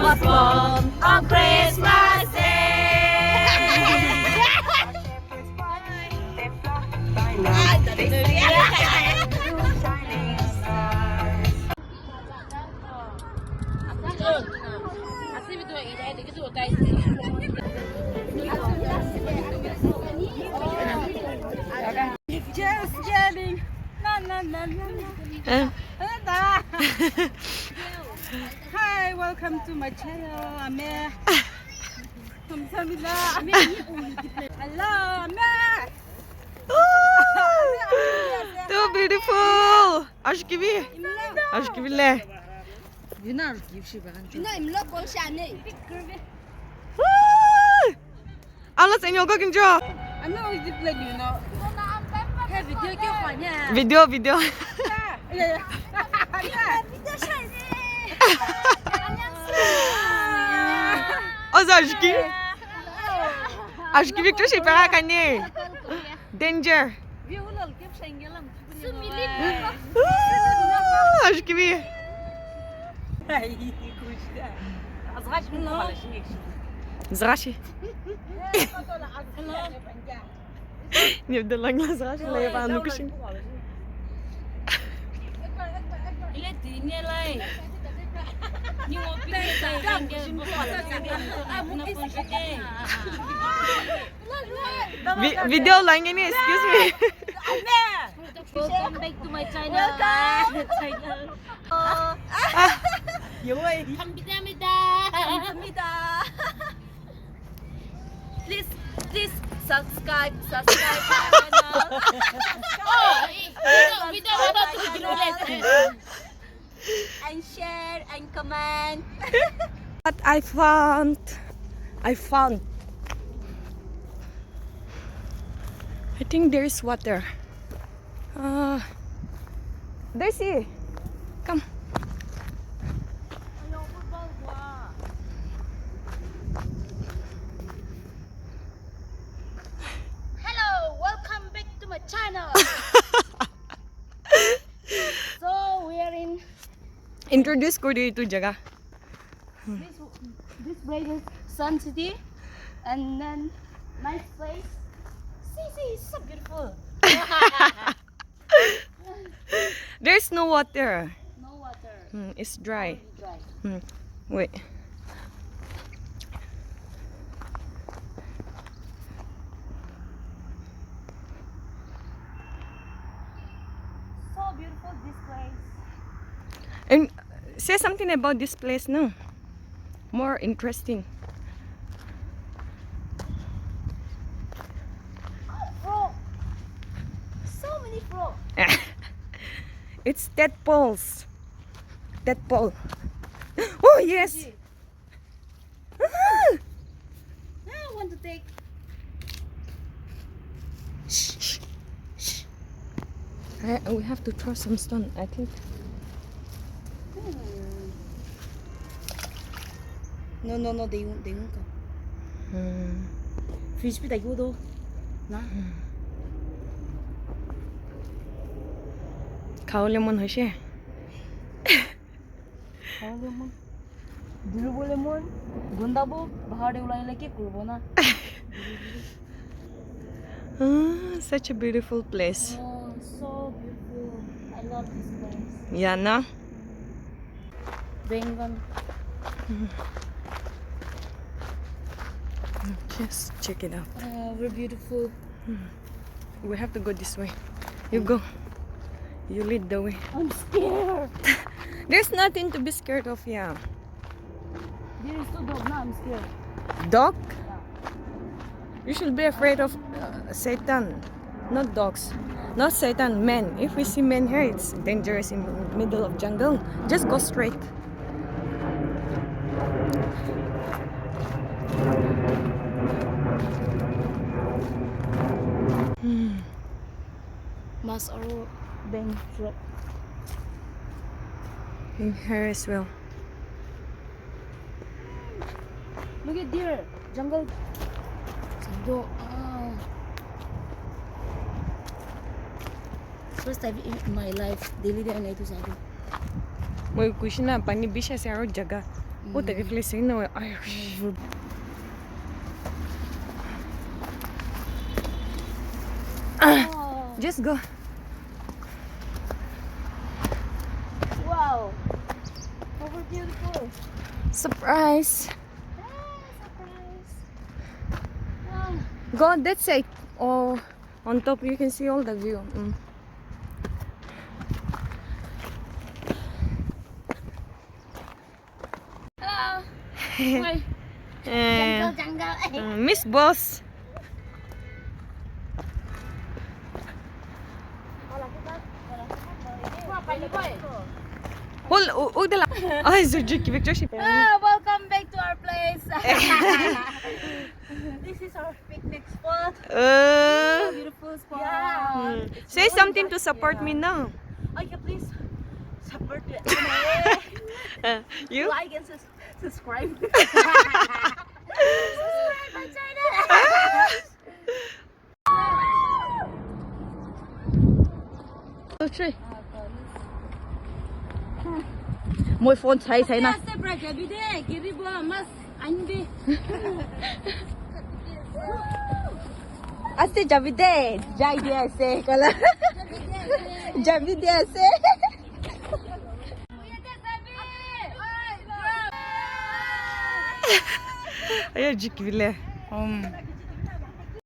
was born on Christmas Day. Just kidding. Hi, welcome to my channel. Ame. 감사합니다. Hello, Ame. So beautiful. Acho que vi. Acho que vi lé. 유나 입시 바간. Nó im lốc con sàn đi. Ala sa inyo gagawin dyan. Ano yung display yun? Hey, video kyo pa niya. Video, video. Yeah. Video siya đi. Asa acho que. Acho que Victor siya para kanya. Danger. Acho que vi. Zrashi. Nie wdala lang zrashi lay paano ko siya. Video lang ini, excuse me. Welcome back to my channel. 감사합니다. 감사합니다. Please subscribe my channel. And share and comment. What I found. I think there is water. Daisy, come. Hello, welcome back to my channel. So we are in Introduce ko dito jaga. this place is Sun City, and then nice place. See, it's so beautiful. There's no water. No water. It's dry. Dry. Wait. So beautiful this place. And say something about this place now. More interesting. Frog. So many frog. It's tadpoles. Tadpole. Oh yes. I want to take. Shh, shh. We have to throw some stone, I think. No, they won't come. Fish bita igodo. Na. Kaole mon hoise. lemon. Durable lemon. Gundabo. Bahade ulai ke kurbo na. Such a beautiful place. Oh, so beautiful. I love this place. Yeah, na? Bengal. Just check it out. We're beautiful. We have to go this way. You go. You lead the way. I'm scared. There's nothing to be scared of, yeah. There is two dog. Now I'm scared. Dog? You should be afraid of Satan, not dogs. Not Satan, men. If we see men here, it's dangerous in the middle of jungle. Just go straight. Mas or bang frog. In here as well. Look at deer. Jungle. Sando. First time in my life, daily day na ito sando. May kushi na pani bisha sa aro jaga. Oh, t'as réfléchi, non? Ay, Oh, just go. wow. Over beautiful. Surprise. Surprise. Wow. Go on that side. Oh, on top you can see all the view. Hello. Wait. Eh, Jungle. Miss Boss. Hold, huwag na lang. Ay, so Jiki, picture siya. Welcome back to our place. This is our picnic spot. Beautiful spot. Yeah. Say something to support me now. Okay, please support it. You? Like and subscribe. Subscribe my channel. Mỗi phone thấy nè. Ase Javide, Jaide ase kala. Javide ase. Ayo Jiki bile.